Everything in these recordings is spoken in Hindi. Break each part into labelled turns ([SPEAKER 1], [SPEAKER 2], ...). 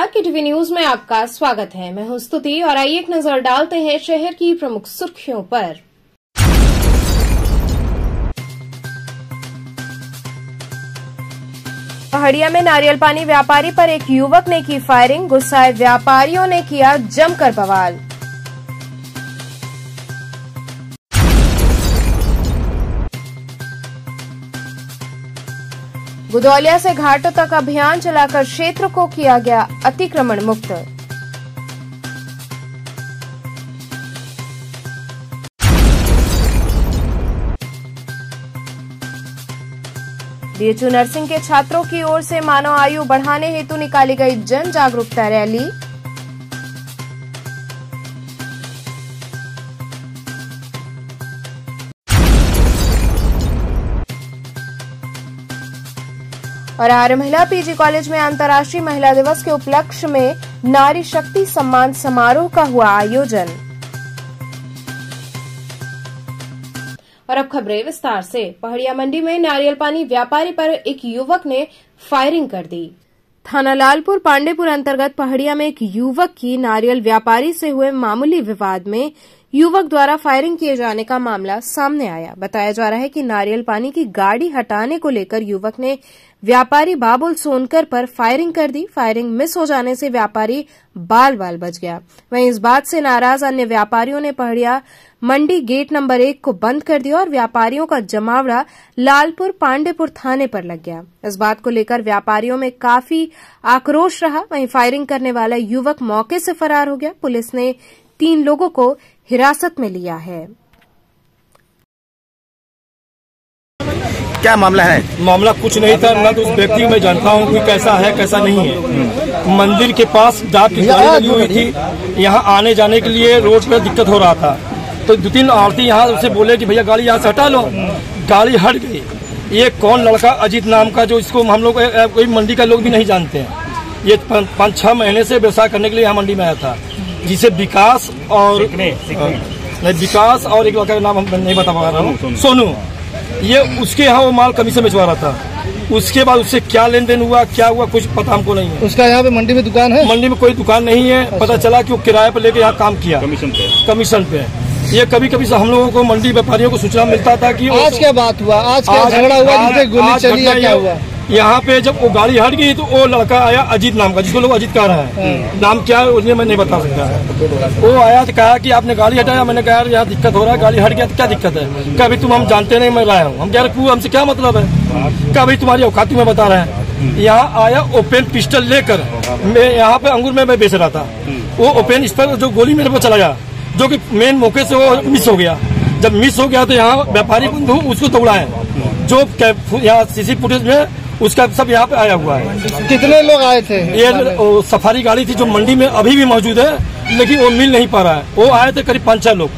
[SPEAKER 1] नमस्कार, केटीवी न्यूज में आपका स्वागत है। मैं हूं स्तुति और आइए एक नजर डालते हैं शहर की प्रमुख सुर्खियों पर। पहाड़िया में नारियल पानी व्यापारी पर एक युवक ने की फायरिंग, गुस्साए व्यापारियों ने किया जमकर बवाल। गुदौलिया से घाटों तक अभियान चलाकर क्षेत्र को किया गया अतिक्रमण मुक्त। बीएचयू नर्सिंग के छात्रों की ओर से मानव आयु बढ़ाने हेतु निकाली गई जन जागरूकता रैली। और आर्य महिला पीजी कॉलेज में अंतर्राष्ट्रीय महिला दिवस के उपलक्ष्य में नारी शक्ति सम्मान समारोह का हुआ आयोजन। और अब खबरें विस्तार से। पहाड़िया मंडी में नारियल पानी व्यापारी पर एक युवक ने फायरिंग कर दी। थाना लालपुर पांडेपुर अंतर्गत पहाड़िया में एक युवक की नारियल व्यापारी से हुए मामूली विवाद में युवक द्वारा फायरिंग किए जाने का मामला सामने आया। बताया जा रहा है कि नारियल पानी की गाड़ी हटाने को लेकर युवक ने व्यापारी बाबुल सोनकर पर फायरिंग कर दी। फायरिंग मिस हो जाने से व्यापारी बाल बाल बच गया। वहीं इस बात से नाराज अन्य व्यापारियों ने पहाड़िया मंडी गेट नंबर 1 को बंद कर दिया और व्यापारियों का जमावड़ा लालपुर पांडेपुर थाने पर लग गया। इस बात को लेकर व्यापारियों में काफी आक्रोश रहा। वहीं फायरिंग करने वाला युवक मौके से फरार हो गया। पुलिस ने 3 लोगों को हिरासत में लिया है।
[SPEAKER 2] क्या मामला है?
[SPEAKER 3] मामला कुछ नहीं था, न तो उस व्यक्ति को मैं जानता हूँ कि कैसा है कैसा नहीं है। मंदिर के पास डाक की गाड़ी लगी हुई थी, यहाँ आने जाने के लिए रोड पर दिक्कत हो रहा था, तो 2-3 औरतें यहाँ उसे बोले कि भैया गाड़ी यहाँ से हटा लो। गाड़ी हट गई। ये कौन लड़का अजीत नाम का, जो इसको हम लोग कोई मंडी का लोग भी नहीं जानते हैं, ये 5-6 महीने से व्यवसाय करने के लिए यहाँ मंडी में आया था, जिसे विकास और एक लड़का का नाम हम नहीं बता पा रहा हूँ, सोनू, ये उसके यहाँ वो माल कमीशन बेचवा रहा था। उसके बाद उससे क्या लेन देन हुआ, क्या हुआ, कुछ पता हमको नहीं है।
[SPEAKER 4] उसका यहाँ पे मंडी में दुकान है?
[SPEAKER 3] मंडी में कोई दुकान नहीं है। अच्छा। पता चला कि वो किराए पर लेके यहाँ काम किया कमीशन पे। ये कभी कभी हम लोगों को मंडी व्यापारियों को सूचना मिलता था कि
[SPEAKER 4] आज क्या बात हुआ, आज क्या झगड़ा हुआ, जिससे गोली चली, क्या हुआ?
[SPEAKER 3] यहाँ पे जब वो गाड़ी हट गई तो वो लड़का आया अजीत नाम का, जिसको लोग अजीत कह रहे हैं, नाम क्या है उसने मैं नहीं बता सकता है। वो आया तो कहा कि आपने गाड़ी हटाया। मैंने कहा यार यहाँ दिक्कत हो रहा है, गाड़ी हट गया तो क्या दिक्कत है? कभी तुम हम जानते नहीं, मैं रहा हूँ। हम कह रहे हमसे क्या मतलब है? कभी तुम्हारी औकात में बता रहे हैं। यहाँ आया ओपन पिस्टल लेकर, मैं यहाँ पे अंगूर में मैं बेच रहा था, वो ओपन इस पर जो गोली मेरे पर चला गया, जो कि मेन मौके से वो मिस हो गया। जब मिस हो गया तो यहाँ व्यापारी बंधु उसको दौड़ाए, जो यहाँ सीसी फुटेज में उसका सब यहाँ पे आया हुआ है।
[SPEAKER 4] कितने लोग आए थे?
[SPEAKER 3] ये सफारी गाड़ी थी जो मंडी में अभी भी मौजूद है, लेकिन वो मिल नहीं पा रहा है। वो आए थे करीब 5-6 लोग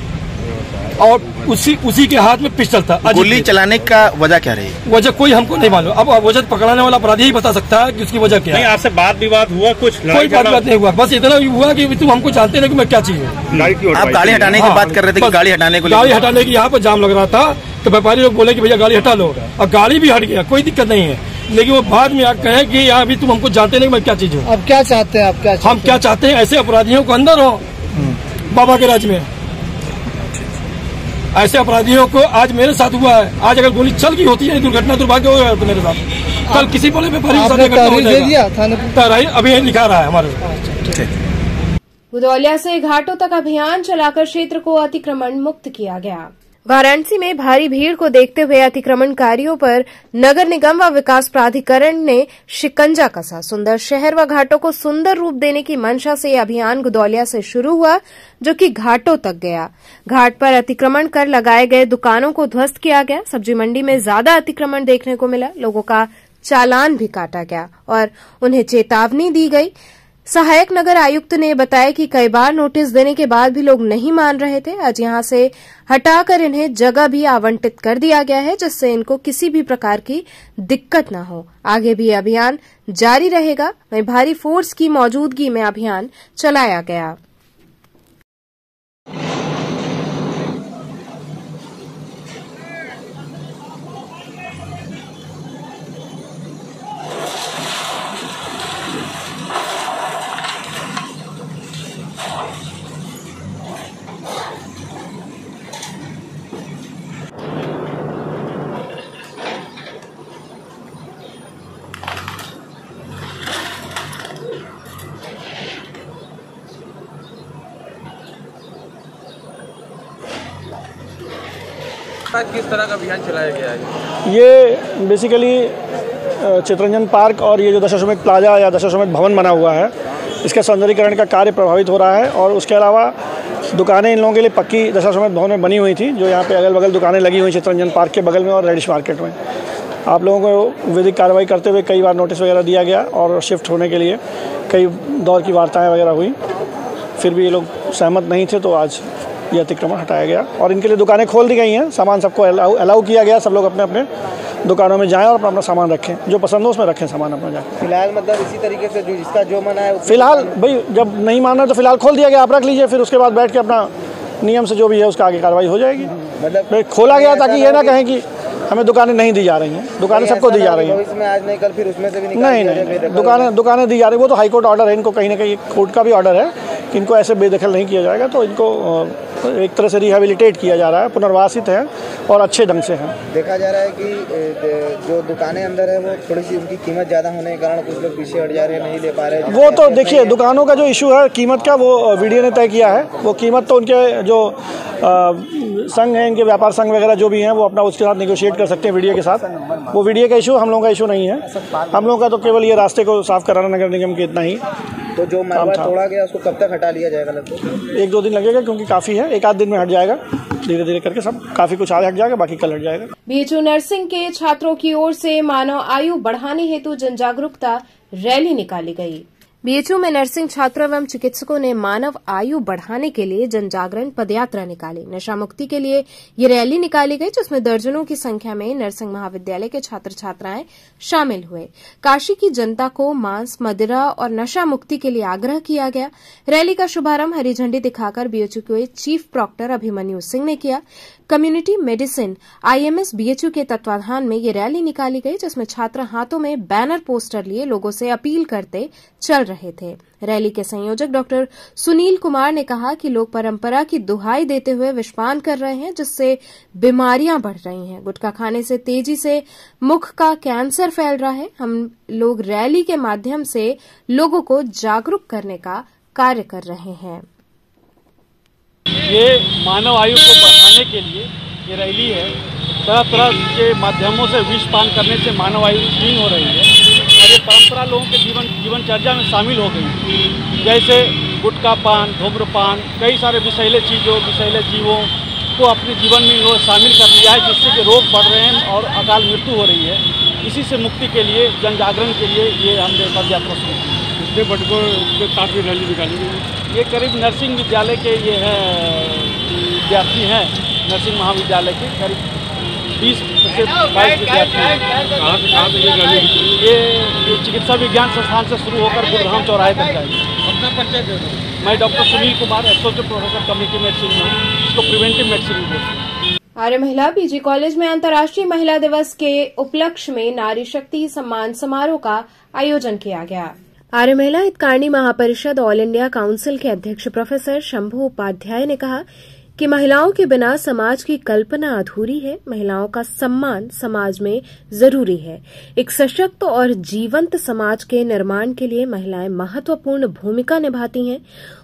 [SPEAKER 3] और उसी के हाथ में पिस्टल था।
[SPEAKER 2] गोली चलाने का वजह क्या रही?
[SPEAKER 3] वजह कोई हमको नहीं मालूम। अब वजह पकड़ाने वाला अपराधी ही बता सकता है कि उसकी वजह क्या है।
[SPEAKER 5] नहीं, आपसे बात विवाद हुआ? कुछ
[SPEAKER 3] कोई बात नहीं हुआ, बस इतना हुआ कि तुम हमको जानते नहीं कि मैं क्या चीज हूँ।
[SPEAKER 2] आप गाड़ी हटाने की बात कर रहे थे कि गाड़ी हटाने को,
[SPEAKER 3] गाड़ी हटाने की यहाँ पर जाम लग रहा था, तो व्यापारी लोग बोले कि भैया गाड़ी हटा लो, और गाड़ी भी हट गया, कोई दिक्कत नहीं है। लेकिन वो बाद में कहे कि यार अभी तुम हमको जानते नहीं मैं क्या चीज हूँ।
[SPEAKER 4] अब क्या चाहते हैं आप?
[SPEAKER 3] हम क्या चाहते हैं? ऐसे अपराधियों को अंदर हो बाबा के राज्य में। ऐसे अपराधियों को आज मेरे साथ हुआ है। आज अगर गोली चल गई होती है, दुर्घटना दुर्भाग्य हो गया तो मेरे साथ, कल किसी बड़े व्यापारी के साथ अभी लिखा रहा है हमारे।
[SPEAKER 1] गुदौलिया से घाटों तक अभियान चलाकर क्षेत्र को अतिक्रमण मुक्त किया गया। वाराणसी में भारी भीड़ को देखते हुए अतिक्रमणकारियों पर नगर निगम व विकास प्राधिकरण ने शिकंजा कसा। सुंदर शहर व घाटों को सुंदर रूप देने की मंशा से यह अभियान गुदौलिया से शुरू हुआ, जो कि घाटों तक गया। घाट पर अतिक्रमण कर लगाए गए दुकानों को ध्वस्त किया गया। सब्जी मंडी में ज्यादा अतिक्रमण देखने को मिला। लोगों का चालान भी काटा गया और उन्हें चेतावनी दी गई। सहायक नगर आयुक्त ने बताया कि कई बार नोटिस देने के बाद भी लोग नहीं मान रहे थे। आज यहां से हटाकर इन्हें जगह भी आवंटित कर दिया गया है, जिससे इनको किसी भी प्रकार की दिक्कत न हो। आगे भी अभियान जारी रहेगा। वहीं भारी फोर्स की मौजूदगी में अभियान चलाया गया।
[SPEAKER 5] साथ किस तरह का अभियान चलाया गया है?
[SPEAKER 6] ये बेसिकली चितरंजन पार्क और ये जो दशाश्वमेध प्लाजा या दशाश्वमेध भवन बना हुआ है, इसका सौंदर्यीकरण का कार्य प्रभावित हो रहा है। और उसके अलावा दुकानें इन लोगों के लिए पक्की दशाश्वमेध भवन में बनी हुई थी, जो यहाँ पे अगल बगल दुकानें लगी हुई चितरंजन पार्क के बगल में और रेडिश मार्केट में। आप लोगों को विधिक कार्रवाई करते हुए कई बार नोटिस वगैरह दिया गया और शिफ्ट होने के लिए कई दौर की वार्ताएं वगैरह हुई, फिर भी ये लोग सहमत नहीं थे, तो आज ये अतिक्रमण हटाया गया और इनके लिए दुकानें खोल दी गई हैं। सामान सबको अलाउ किया गया, सब लोग अपने अपने दुकानों में जाएं और अपना सामान रखें, जो पसंद हो उसमें रखें सामान अपना जाकर।
[SPEAKER 7] फिलहाल मतलब इसी तरीके से जिसका जो मना है
[SPEAKER 6] फिलहाल भाई जब नहीं माना तो फिलहाल खोल दिया गया, आप रख लीजिए, फिर उसके बाद बैठ के अपना नियम से जो भी है उसका आगे कार्रवाई हो जाएगी। मतलब खोला गया ताकि ये ना कहें कि हमें दुकानें नहीं दी जा रही हैं, दुकानें सबको दी जा रही हैं।
[SPEAKER 7] इसमें आज नहीं कल फिर उसमें से भी
[SPEAKER 6] नहीं, दुकानें दी जा रही, वो तो हाईकोर्ट ऑर्डर है, इनको कहीं ना कहीं कोर्ट का भी ऑर्डर है कि इनको ऐसे बेदखल नहीं किया जाएगा, तो इनको एक तरह से रिहेबिलिटेट किया जा रहा है, पुनर्वासित है और अच्छे ढंग से हैं।
[SPEAKER 7] देखा जा रहा है कि जो दुकानें अंदर है वो थोड़ी सी उनकी कीमत ज़्यादा होने के कारण कुछ लोग पीछे हट जा रहे हैं, नहीं ले पा रहे हैं।
[SPEAKER 6] वो तो देखिए दुकानों का जो इशू है कीमत का, वो वीडियो ने तय किया है। वो कीमत तो उनके जो संघ हैं, इनके व्यापार संघ वगैरह जो भी हैं, वो अपना उसके साथ निगोशिएट कर सकते हैं वीडियो के साथ। वो वीडियो का इशू हम लोगों का इशू नहीं है, हम लोगों का तो केवल ये रास्ते को साफ कराना नगर निगम के इतना ही।
[SPEAKER 7] तो जो मलबा तोड़ा गया उसको कब तक हटा लिया जाएगा? लगभग
[SPEAKER 6] 1-2 दिन लगेगा, क्योंकि काफ़ी है, 1 आध दिन में हट जाएगा, धीरे धीरे करके सब काफ़ी कुछ आज हट जाएगा, बाकी कल हट जाएगा।
[SPEAKER 1] बीएचयू नर्सिंग के छात्रों की ओर से मानव आयु बढ़ाने हेतु जन जागरूकता रैली निकाली गई। बीएचयू में नर्सिंग छात्रों एवं चिकित्सकों ने मानव आयु बढ़ाने के लिए जन जागरण पदयात्रा निकाली। नशा मुक्ति के लिए ये रैली निकाली गई, जिसमें दर्जनों की संख्या में नर्सिंग महाविद्यालय के छात्र छात्राएं शामिल हुए। काशी की जनता को मांस, मदिरा और नशा मुक्ति के लिए आग्रह किया गया। रैली का शुभारंभ हरी झंडी दिखाकर बीएचयू के चीफ प्रॉक्टर अभिमन्यु सिंह ने किया। कम्युनिटी मेडिसिन आईएमएस बीएचयू के तत्वाधान में ये रैली निकाली गई, जिसमें छात्र हाथों में बैनर पोस्टर लिए लोगों से अपील करते चल रहे थे। रैली के संयोजक डॉक्टर सुनील कुमार ने कहा कि लोग परंपरा की दुहाई देते हुए विषपान कर रहे हैं, जिससे बीमारियां बढ़ रही हैं। गुटखा खाने से तेजी से मुख का कैंसर फैल रहा है। हम लोग रैली के माध्यम से लोगों को जागरूक करने का कार्य कर रहे हैं।
[SPEAKER 8] ये मानव आयु को बढ़ाने के लिए ये रैली है। तरह तरह के माध्यमों से विषपान करने से मानव आयु क्षीण हो रही है और ये परंपरा लोगों के जीवनचर्या में शामिल हो गई। जैसे गुटखा पान, धूम्रपान, कई सारे विषैले जीवों को अपने जीवन में इन्होंने शामिल कर लिया है, जिससे कि रोग बढ़ रहे हैं और अकाल मृत्यु हो रही है। इसी से मुक्ति के लिए, जन जागरण के लिए ये हमने पदयात्रा शुरू की। इससे बटको के साथ भी रैली निकाली गई। ये करीब नर्सिंग विद्यालय के ये है विद्यार्थी हैं, नर्सिंग महाविद्यालय के करीब 20 से 22 विद्यार्थी हैं। ये चिकित्सा विज्ञान संस्थान से शुरू होकर गुरुधाम चौराहे तक जाएगी। अपना परिचय दे दो। मैं doctor Sunil Kumar, associate professor community medicine में हूँ, इसको प्रिवेंटिव मेडिसिन बोलते हैं।
[SPEAKER 1] आर्य महिला पीजी कॉलेज में अंतर्राष्ट्रीय महिला दिवस के उपलक्ष्य में नारी शक्ति सम्मान समारोह का आयोजन किया गया। आर्य महिला हितकारिणी महापरिषद ऑल इंडिया काउंसिल के अध्यक्ष प्रोफेसर शंभू उपाध्याय ने कहा कि महिलाओं के बिना समाज की कल्पना अधूरी है। महिलाओं का सम्मान समाज में जरूरी है। एक सशक्त और जीवंत समाज के निर्माण के लिए महिलाएं महत्वपूर्ण भूमिका निभाती हैं।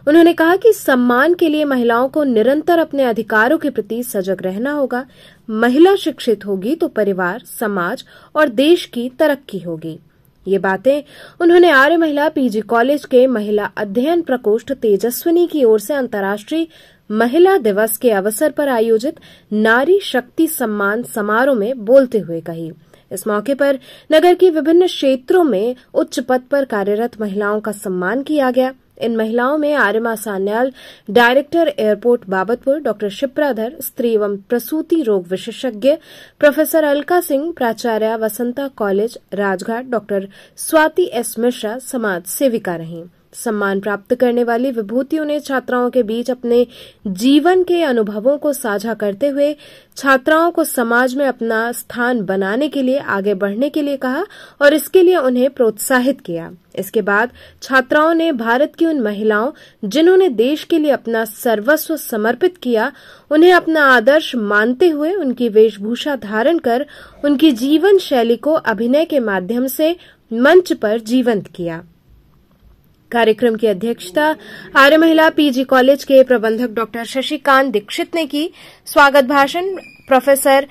[SPEAKER 1] उन्होंने कहा कि सम्मान के लिए महिलाओं को निरंतर अपने अधिकारों के प्रति सजग रहना होगा। महिला शिक्षित होगी तो परिवार, समाज और देश की तरक्की होगी। ये बातें उन्होंने आर्य महिला पीजी कॉलेज के महिला अध्ययन प्रकोष्ठ तेजस्विनी की ओर से अंतर्राष्ट्रीय महिला दिवस के अवसर पर आयोजित नारी शक्ति सम्मान समारोह में बोलते हुए कही। इस मौके पर नगर की विभिन्न क्षेत्रों में उच्च पद पर कार्यरत महिलाओं का सम्मान किया गया। इन महिलाओं में Aryama Sanyal, director airport Babatpur, doctor Shipradhar, स्त्री एवं प्रसूति रोग विशेषज्ञ, प्रोफेसर अलका सिंह, प्राचार्य Vasanta college Rajghat, doctor Swati S Mishra समाज सेविका रहीं। सम्मान प्राप्त करने वाली विभूतियों ने छात्राओं के बीच अपने जीवन के अनुभवों को साझा करते हुए छात्राओं को समाज में अपना स्थान बनाने के लिए आगे बढ़ने के लिए कहा और इसके लिए उन्हें प्रोत्साहित किया। इसके बाद छात्राओं ने भारत की उन महिलाओं जिन्होंने देश के लिए अपना सर्वस्व समर्पित किया, उन्हें अपना आदर्श मानते हुए उनकी वेशभूषा धारण कर उनकी जीवन शैली को अभिनय के माध्यम से मंच पर जीवंत किया। कार्यक्रम की अध्यक्षता आर्य महिला पीजी कॉलेज के प्रबंधक डॉक्टर शशिकांत दीक्षित ने की। स्वागत भाषण प्रोफेसर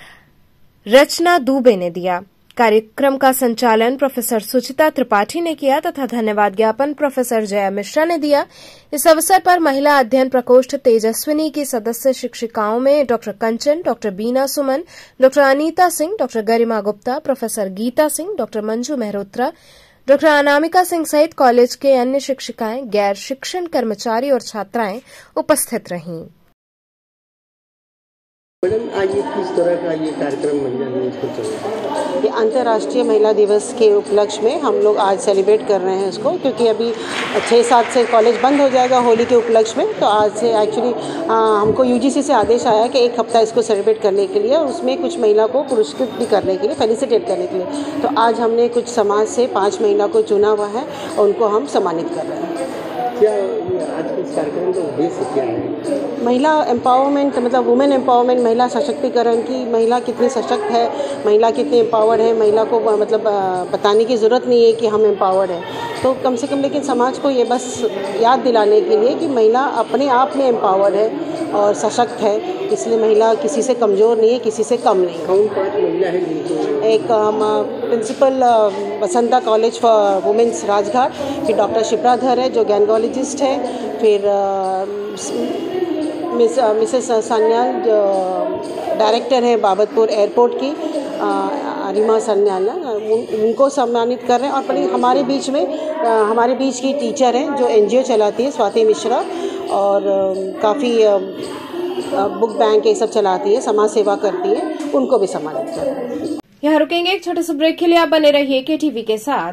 [SPEAKER 1] रचना दुबे ने दिया। कार्यक्रम का संचालन प्रोफेसर सुचिता त्रिपाठी ने किया तथा धन्यवाद ज्ञापन प्रोफेसर जया मिश्रा ने दिया। इस अवसर पर महिला अध्ययन प्रकोष्ठ तेजस्विनी की सदस्य शिक्षिकाओं में doctor Kanchan, doctor Bina Suman, doctor Anita Singh, doctor Garima Gupta, professor Geeta Singh, doctor Manju Mehrotra, doctor Anamika Singh सहित कॉलेज के अन्य शिक्षिकाएं, गैर शिक्षण कर्मचारी और छात्राएं उपस्थित रहीं।
[SPEAKER 9] मैडम, आज ये किस तरह का ये कार्यक्रम महिला दिवस पर चल रहा है?
[SPEAKER 10] ये अंतर्राष्ट्रीय महिला दिवस के उपलक्ष्य में हम लोग आज सेलिब्रेट कर रहे हैं इसको, क्योंकि अभी 6-7 से कॉलेज बंद हो जाएगा होली के उपलक्ष्य में। तो आज से एक्चुअली हमको यूजीसी से आदेश आया कि 1 हफ्ता इसको सेलिब्रेट करने के लिए और उसमें कुछ महिला को पुरस्कृत भी करने के लिए, फेलिसिटेट करने के लिए। तो आज हमने कुछ समाज से 5 महिला को चुना हुआ है और उनको हम सम्मानित कर रहे हैं।
[SPEAKER 9] क्या आज के इस कार्यक्रम का उद्देश्य क्या है?
[SPEAKER 10] महिला एम्पावरमेंट, मतलब वुमेन एम्पावरमेंट, महिला सशक्तिकरण की, महिला कितनी सशक्त है, महिला कितनी एम्पावर्ड है, महिला को मतलब बताने की ज़रूरत नहीं है कि हम एम्पावर्ड हैं। तो कम से कम लेकिन समाज को ये बस याद दिलाने के लिए कि महिला अपने आप में एम्पावर्ड है और सशक्त है, इसलिए महिला किसी से कमज़ोर नहीं है, किसी से कम नहीं है।
[SPEAKER 9] कौन 5 महिला है जिनको? एक
[SPEAKER 10] principal Basanta college for womens Rajghat, फिर डॉक्टर शिप्राधर है जो गैनकोलॉजिस्ट है, फिर मिसेस सान्याल जो डायरेक्टर है बाबतपुर एयरपोर्ट की, अरिमा सान्याल, उनको सम्मानित कर रहे हैं। और हमारे बीच की टीचर हैं जो एनजीओ चलाती है, स्वाति मिश्रा, और काफ़ी बुक बैंक ये सब चलाती है, समाज सेवा करती है, उनको भी सम्मानित कर रहे हैं।
[SPEAKER 1] यहाँ रुकेंगे एक छोटे से ब्रेक के लिए। आप बने रहिए केटीवी के साथ।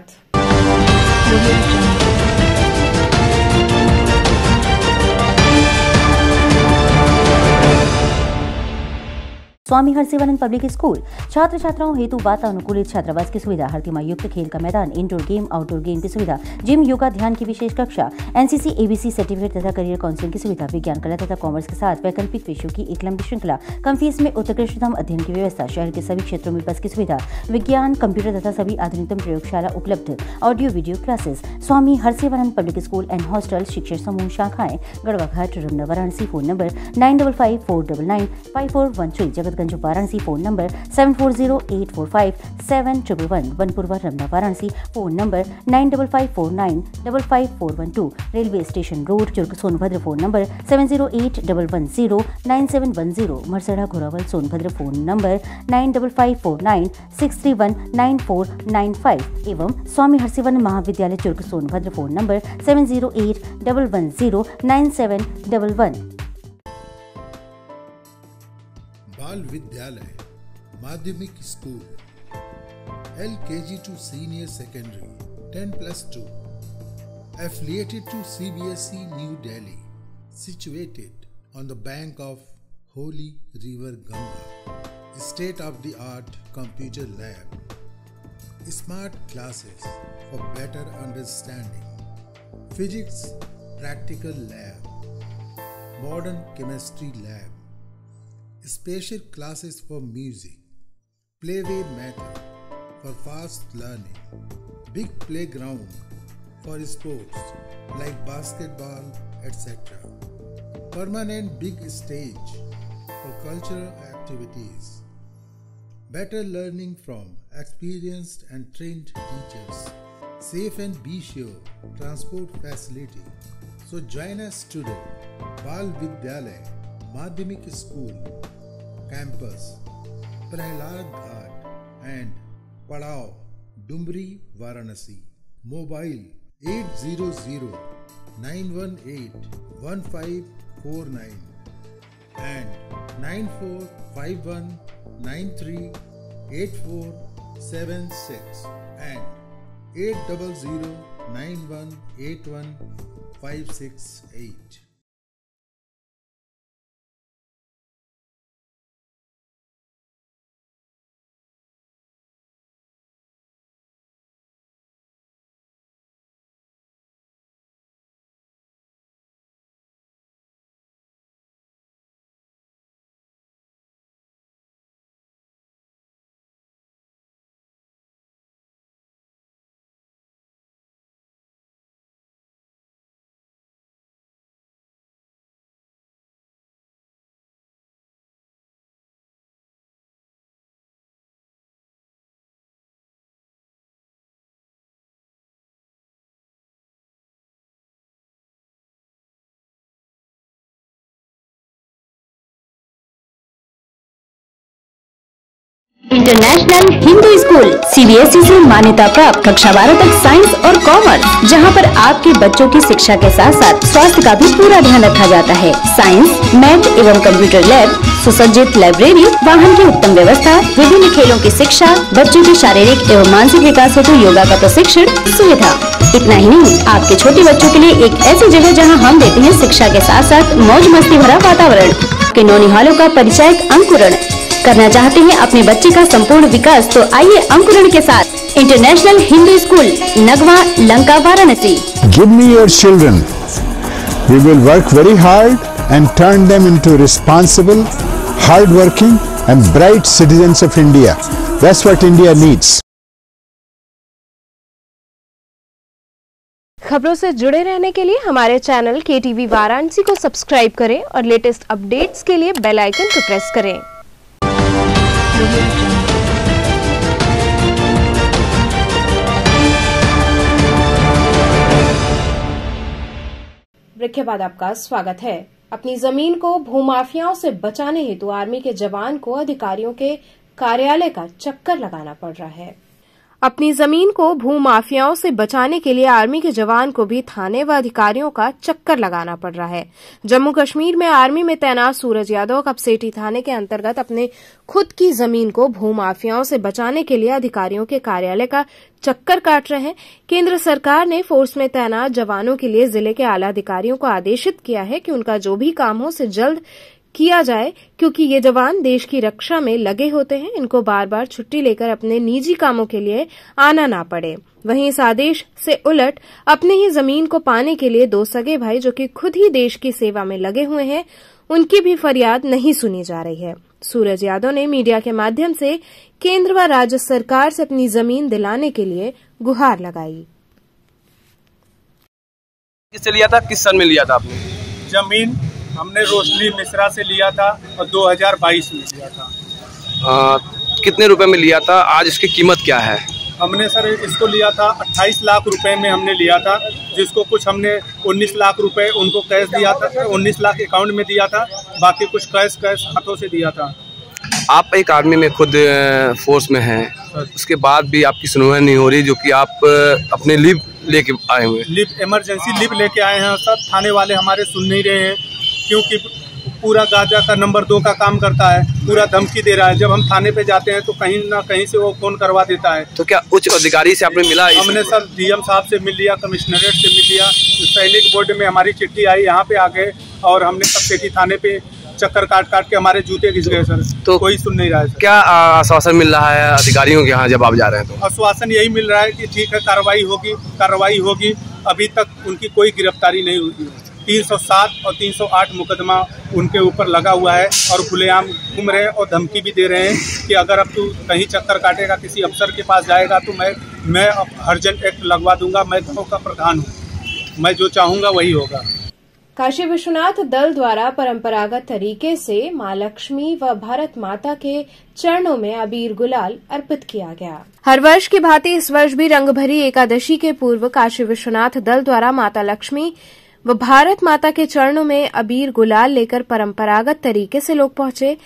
[SPEAKER 11] स्वामी हरसिवानंद पब्लिक स्कूल छात्र छात्राओं हेतु वातानुकूलित छात्रावास की सुविधा, हर तिमाही युक्त खेल का मैदान, इंडोर गेम आउटडोर गेम की सुविधा, जिम, योगा, ध्यान की विशेष कक्षा, एनसीसी एबीसी सर्टिफिकेट तथा करियर काउंसलिंग की सुविधा, विज्ञान कला तथा कॉमर्स के साथ वैकल्पिक विषयों की एक लंबी श्रृंखला, कम फीस में उत्कृष्टतम अध्ययन की व्यवस्था, शहर के सभी क्षेत्रों में बस की सुविधा, विज्ञान, कंप्यूटर तथा सभी आधुनिकतम प्रयोगशाला उपलब्ध, audio video classes. Swami Harsivanand public school and hostel, शिक्षण समूह शाखाएं Garhwa Ghat, Ramna, Varanasi. Phone number 9554995413, Jagatganj Varanasi. Phone number 7408457111, Vanpurwa, Ramna, Varanasi. Phone number 9554955412, railway station road, Churk, Sonbhadra. Phone number 7081109710, Marsara, Ghorawal, Sonbhadra. Phone number 954963199495 एवं स्वामी हरसिवानंद महाविद्यालय, चुर्क, सोनभद्र। Phone number 7081109711।
[SPEAKER 12] बाल विद्यालय माध्यमिक school, LKG to senior secondary 10+2, affiliated to CBSE New Delhi, situated on the bank of Holy River Ganga, state-of-the-art computer lab, smart classes for better understanding, physics practical lab, modern chemistry lab, special classes for music, playway method for fast learning, big playground for sports like basketball, etc. Permanent big stage for cultural activities, better learning from experienced and trained teachers, safe and be sure transport facility. So join us today. Bal Vidyalaya Madhyamik School, Campus, Prahlad Ghat and Padao, Dumbri, Varanasi. Mobile 800-918-1549 and 9451938476 and 800-9181-568.
[SPEAKER 11] International Hindu school CBSE से मान्यता प्राप्त कक्षा 12 तक साइंस और कॉमर्स, जहां पर आपके बच्चों की शिक्षा के साथ साथ स्वास्थ्य का भी पूरा ध्यान रखा जाता है। साइंस, मैथ एवं कंप्यूटर लैब, सुसज्जित लाइब्रेरी, वाहन की उत्तम व्यवस्था, विभिन्न खेलों की शिक्षा, बच्चों के शारीरिक एवं मानसिक विकास हेतु योगा का प्रशिक्षण सुविधा। इतना ही नहीं, आपके छोटे बच्चों के लिए एक ऐसी जगह जहाँ हम देते हैं शिक्षा के साथ साथ मौज मस्ती भरा वातावरण। किन्नौनी हॉलों का परिचायक अंकुरण करना चाहते हैं अपने बच्चे का संपूर्ण विकास, तो आइए अंकुरण के साथ international Hindu school, Nagwa, Lanka, Varanasi.
[SPEAKER 13] Give me your children. We will work very hard and turn them into responsible, hard-working and bright citizens of India. That's what India needs.
[SPEAKER 1] खबरों से जुड़े रहने के लिए हमारे चैनल KTV वाराणसी को सब्सक्राइब करें और लेटेस्ट अपडेट्स के लिए बेल आइकन को प्रेस करें। ब्रेक के बाद आपका स्वागत है। अपनी जमीन को भूमाफियाओं से बचाने हेतु आर्मी के जवान को अधिकारियों के कार्यालय का चक्कर लगाना पड़ रहा है। अपनी जमीन को भूमाफियाओं से बचाने के लिए आर्मी के जवान को भी थाने व अधिकारियों का चक्कर लगाना पड़ रहा है। जम्मू कश्मीर में आर्मी में तैनात सूरज यादव कपसेटी थाने के अंतर्गत अपने खुद की जमीन को भूमाफियाओं से बचाने के लिए अधिकारियों के कार्यालय का चक्कर काट रहे हैं। केंद्र सरकार ने फोर्स में तैनात जवानों के लिए जिले के आला अधिकारियों को आदेशित किया है कि उनका जो भी काम हो उसे जल्द किया जाए, क्योंकि ये जवान देश की रक्षा में लगे होते हैं। इनको बार बार छुट्टी लेकर अपने निजी कामों के लिए आना ना पड़े। वहीं इस आदेश से उलट अपनी ही जमीन को पाने के लिए दो सगे भाई जो कि खुद ही देश की सेवा में लगे हुए हैं, उनकी भी फरियाद नहीं सुनी जा रही है। सूरज यादव ने मीडिया के माध्यम से केंद्र व राज्य सरकार से अपनी जमीन दिलाने के लिए गुहार लगाई।
[SPEAKER 5] किससे लिया था, किस सन में लिया था आपने
[SPEAKER 14] जमीन? हमने रोशनी मिश्रा से लिया था और 2022 में लिया था।
[SPEAKER 5] कितने रुपए में लिया था? आज इसकी कीमत क्या है?
[SPEAKER 14] हमने सर इसको लिया था 28 लाख रुपए में हमने लिया था, जिसको कुछ हमने 19 लाख रुपए उनको कैश दिया था, 19 लाख अकाउंट में दिया था, बाकी कुछ कैश हाथों से दिया था।
[SPEAKER 5] आप एक आर्मी में खुद फोर्स में हैं, उसके बाद भी आपकी सुनवाई नहीं हो रही, जो कि आप अपने लीव लेके आए हुए।
[SPEAKER 14] लीव, इमरजेंसी लीव लेके आए हैं सर। थाने वाले हमारे सुन नहीं रहे हैं, क्योंकि पूरा गाजा का नंबर 2 का काम करता है, पूरा धमकी दे रहा है। जब हम थाने पे जाते हैं तो कहीं ना कहीं से वो फोन करवा देता है।
[SPEAKER 5] तो क्या उच्च अधिकारी से आपने मिला?
[SPEAKER 14] हमने सर DM साहब से मिल लिया, कमिश्नरेट से मिल लिया, सैनिक बोर्ड में हमारी चिट्ठी आई, यहाँ पे आ गए और हमने कपसेटी थाने पे चक्कर काट के हमारे जूते घिस गए सर। तो कोई सुन नहीं रहा है।
[SPEAKER 5] क्या आश्वासन मिल रहा है अधिकारियों के यहाँ जब आप जा रहे हैं? तो
[SPEAKER 14] आश्वासन यही मिल रहा है कि ठीक है, कार्रवाई होगी। अभी तक उनकी कोई गिरफ्तारी नहीं हुई है। 307 और 308 मुकदमा उनके ऊपर लगा हुआ है और खुलेआम घूम रहे हैं और धमकी भी दे रहे हैं कि अगर अब तू कहीं चक्कर काटेगा, किसी अफसर के पास जाएगा तो मैं हर्जन एक्ट लगवा दूंगा। मैं गाँव का प्रधान हूँ, मैं जो चाहूंगा वही होगा।
[SPEAKER 1] काशी विश्वनाथ दल द्वारा परंपरागत तरीके से मां लक्ष्मी व भारत माता के चरणों में अबीर गुलाल अर्पित किया गया। हर वर्ष की भांति इस वर्ष भी रंगभरी एकादशी के पूर्व काशी विश्वनाथ दल द्वारा माता लक्ष्मी व भारत माता के चरणों में अबीर गुलाल लेकर परंपरागत तरीके से लोग पहुंचे।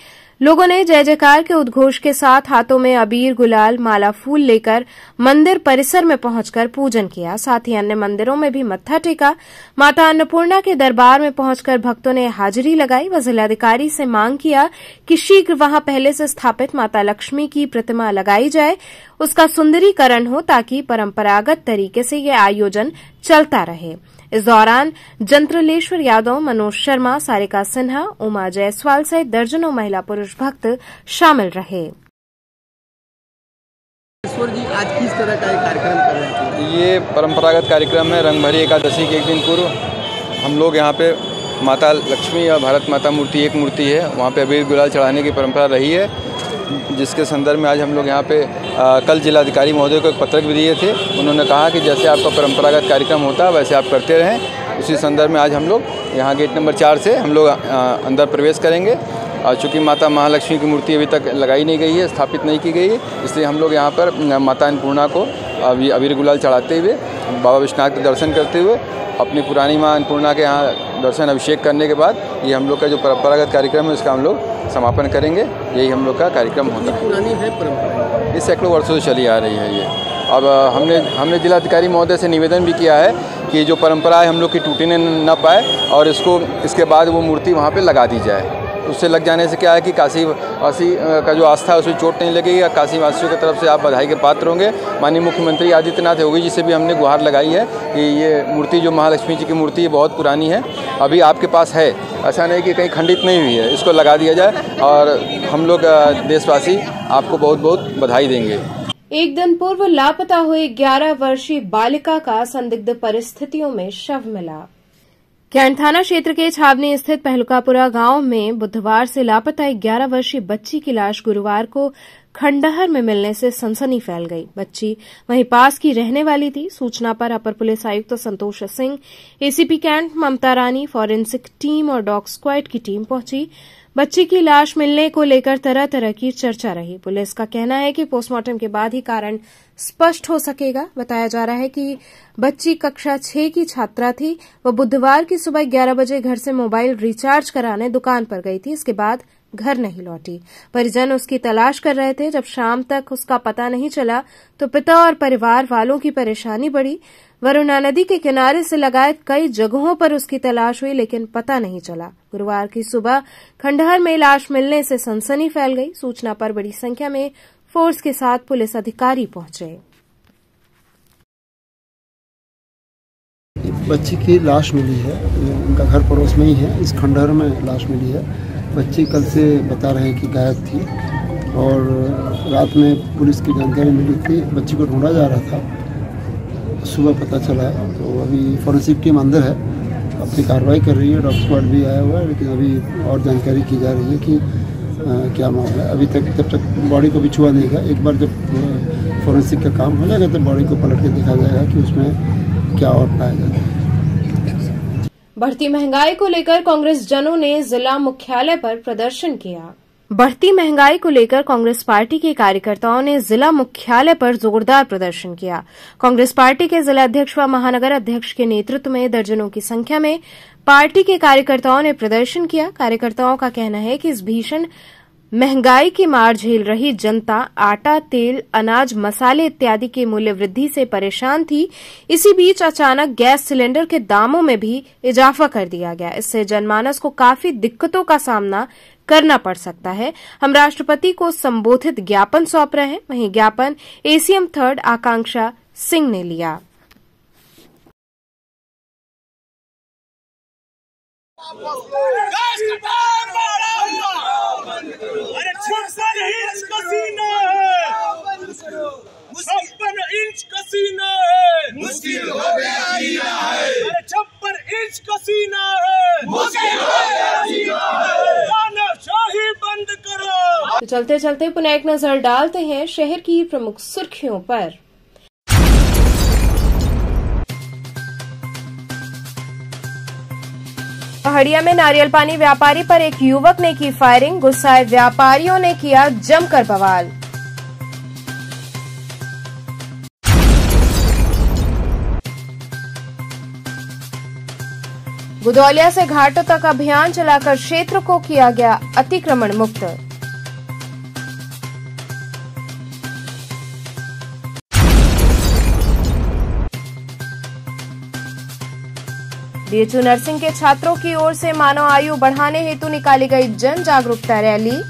[SPEAKER 1] लोगों ने जय जयकार के उद्घोष के साथ हाथों में अबीर गुलाल माला फूल लेकर मंदिर परिसर में पहुंचकर पूजन किया। साथ ही अन्य मंदिरों में भी मत्था टेका। माता अन्नपूर्णा के दरबार में पहुंचकर भक्तों ने हाजिरी लगाई व जिलाधिकारी से मांग किया कि शीघ्र वहां पहले से स्थापित माता लक्ष्मी की प्रतिमा लगाई जाए, उसका सुंदरीकरण हो, ताकि परंपरागत तरीके से ये आयोजन चलता रहे। इस दौरान जंत्रलेश्वर यादव, मनोज शर्मा, सारिका सिन्हा, उमा जायसवाल सहित दर्जनों महिला पुरुष भक्त शामिल रहे।
[SPEAKER 7] जी, आज किस तरह का कार्यक्रम कर रहे हैं?
[SPEAKER 15] ये परंपरागत कार्यक्रम है। रंगभरी एकादशी के एक दिन पूर्व हम लोग यहाँ पे माता लक्ष्मी और भारत माता मूर्ति, एक मूर्ति है, वहाँ पे अबीर गुलाल चढ़ाने की परंपरा रही है, जिसके संदर्भ में आज हम लोग यहाँ पे कल जिलाधिकारी महोदय को एक पत्रक भी दिए थे। उन्होंने कहा कि जैसे आपका परंपरागत कार्यक्रम होता है वैसे आप करते रहें। उसी संदर्भ में आज हम लोग यहाँ गेट नंबर 4 से हम लोग अंदर प्रवेश करेंगे। चूँकि माता महालक्ष्मी की मूर्ति अभी तक लगाई नहीं गई है, स्थापित नहीं की गई है, इसलिए हम लोग यहाँ पर माता अन्नपूर्णा को अबीर गुलाल चढ़ाते हुए बाबा विश्वनाथ के दर्शन करते हुए अपनी पुरानी माँ अन्नपूर्णा के यहाँ दर्शन अभिषेक करने के बाद ये हम लोग का जो परंपरागत कार्यक्रम है उसका हम लोग समापन करेंगे। यही हम लोग का कार्यक्रम होता है।
[SPEAKER 9] पुरानी है परंपरा,
[SPEAKER 15] ये सैकड़ों वर्षों से चली आ रही है ये। अब हमने जिलाधिकारी महोदय से निवेदन भी किया है कि जो परंपरा है हम लोग की टूटने न पाए और इसके बाद वो मूर्ति वहाँ पे लगा दी जाए। उससे लग जाने से क्या है कि काशी वासी का जो आस्था है उसमें चोट नहीं लगेगी। काशी वासियों की तरफ से आप बधाई के पात्र होंगे। माननीय मुख्यमंत्री आदित्यनाथ योगी जी से भी हमने गुहार लगाई है कि ये मूर्ति जो महालक्ष्मी जी की मूर्ति है बहुत पुरानी है, अभी आपके पास है, ऐसा नहीं कि कहीं खंडित नहीं हुई है, इसको लगा दिया जाए और हम लोग देशवासी आपको बहुत बहुत बधाई देंगे।
[SPEAKER 1] एक दिन पूर्व लापता हुए 11 वर्षीय बालिका का संदिग्ध परिस्थितियों में शव मिला। कैंट थाना क्षेत्र के छावनी स्थित पहलुकापुरा गांव में बुधवार से लापता 11 वर्षीय बच्ची की लाश गुरुवार को खंडहर में मिलने से सनसनी फैल गई। बच्ची वहीं पास की रहने वाली थी। सूचना पर अपर पुलिस आयुक्त संतोष सिंह, एसीपी कैंट ममता रानी, फॉरेंसिक टीम और डॉग स्क्वाड की टीम पहुंची। बच्ची की लाश मिलने को लेकर तरह तरह की चर्चा रही। पुलिस का कहना है कि पोस्टमार्टम के बाद ही कारण स्पष्ट हो सकेगा। बताया जा रहा है कि बच्ची कक्षा 6 की छात्रा थी। वह बुधवार की सुबह 11 बजे घर से मोबाइल रिचार्ज कराने दुकान पर गई थी। इसके बाद घर नहीं लौटी। परिजन उसकी तलाश कर रहे थे। जब शाम तक उसका पता नहीं चला तो पिता और परिवार वालों की परेशानी बढ़ी। वरुणा नदी के किनारे से लगाए कई जगहों पर उसकी तलाश हुई लेकिन पता नहीं चला। गुरुवार की सुबह खंडहर में लाश मिलने से सनसनी फैल गई। सूचना पर बड़ी संख्या में फोर्स के साथ पुलिस अधिकारी पहुंचे।
[SPEAKER 16] बच्ची की लाश मिली है, उनका घर पड़ोस में ही है। इस खंडहर में लाश मिली है। बच्ची कल से बता रहे हैं कि गायब थी और रात में पुलिस की जानकारी मिली थी, बच्ची को ढूंढा जा रहा था। सुबह पता चला है तो अभी फॉरेंसिक टीम अंदर है, अपनी कार्रवाई कर रही है। डॉग स्क्वाड भी आया हुआ है लेकिन अभी और जानकारी की जा रही है कि क्या मामला है। अभी तक जब तक बॉडी को भी छुआ नहीं गया। एक बार जब फॉरेंसिक का काम हो जाएगा तो बॉडी को पलट के देखा जाएगा कि उसमें क्या और पाया जाता है।
[SPEAKER 1] बढ़ती महंगाई को लेकर कांग्रेस जनों ने जिला मुख्यालय पर प्रदर्शन किया। बढ़ती महंगाई को लेकर कांग्रेस पार्टी के कार्यकर्ताओं ने जिला मुख्यालय पर जोरदार प्रदर्शन किया। कांग्रेस पार्टी के जिला अध्यक्ष व महानगर अध्यक्ष के नेतृत्व में दर्जनों की संख्या में पार्टी के कार्यकर्ताओं ने प्रदर्शन किया। कार्यकर्ताओं का कहना है कि इस भीषण महंगाई की मार झेल रही जनता आटा, तेल, अनाज, मसाले इत्यादि की मूल्य वृद्धि से परेशान थी। इसी बीच अचानक गैस सिलेंडर के दामों में भी इजाफा कर दिया गया। इससे जनमानस को काफी दिक्कतों का सामना करना पड़ सकता है। हम राष्ट्रपति को संबोधित ज्ञापन सौंप रहे हैं। वहीं ज्ञापन एसीएम 3 आकांक्षा सिंह ने लिया।
[SPEAKER 17] अरे 56 इंच का सीना है, 56 इंच का सीना है, मुश्किल हो गया जीना है। अरे 56 इंच का सीना है, मुश्किल हो गया जीना है। तानाशाही बंद करो।
[SPEAKER 1] तो चलते चलते पुनः एक नजर डालते हैं शहर की प्रमुख सुर्खियों पर। पहाड़िया में नारियल पानी व्यापारी पर एक युवक ने की फायरिंग। गुस्साए व्यापारियों ने किया जमकर बवाल। गुदौलिया से घाटों तक अभियान चलाकर क्षेत्र को किया गया अतिक्रमण मुक्त। बीएचयू नर्सिंग के छात्रों की ओर से मानव आयु बढ़ाने हेतु निकाली गई जन जागरूकता रैली।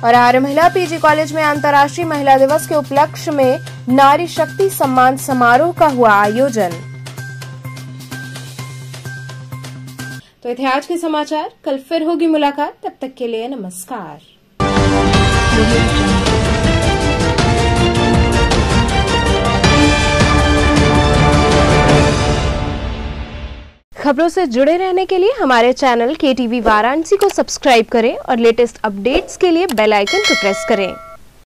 [SPEAKER 1] और आर्य महिला पीजी कॉलेज में अंतर्राष्ट्रीय महिला दिवस के उपलक्ष्य में नारी शक्ति सम्मान समारोह का हुआ आयोजन। तो ये थे आज के समाचार। कल फिर होगी मुलाकात। तब तक के लिए नमस्कार। खबरों से जुड़े रहने के लिए हमारे चैनल KTV वाराणसी को सब्सक्राइब करें और लेटेस्ट अपडेट्स के लिए बेल आइकन को प्रेस करें।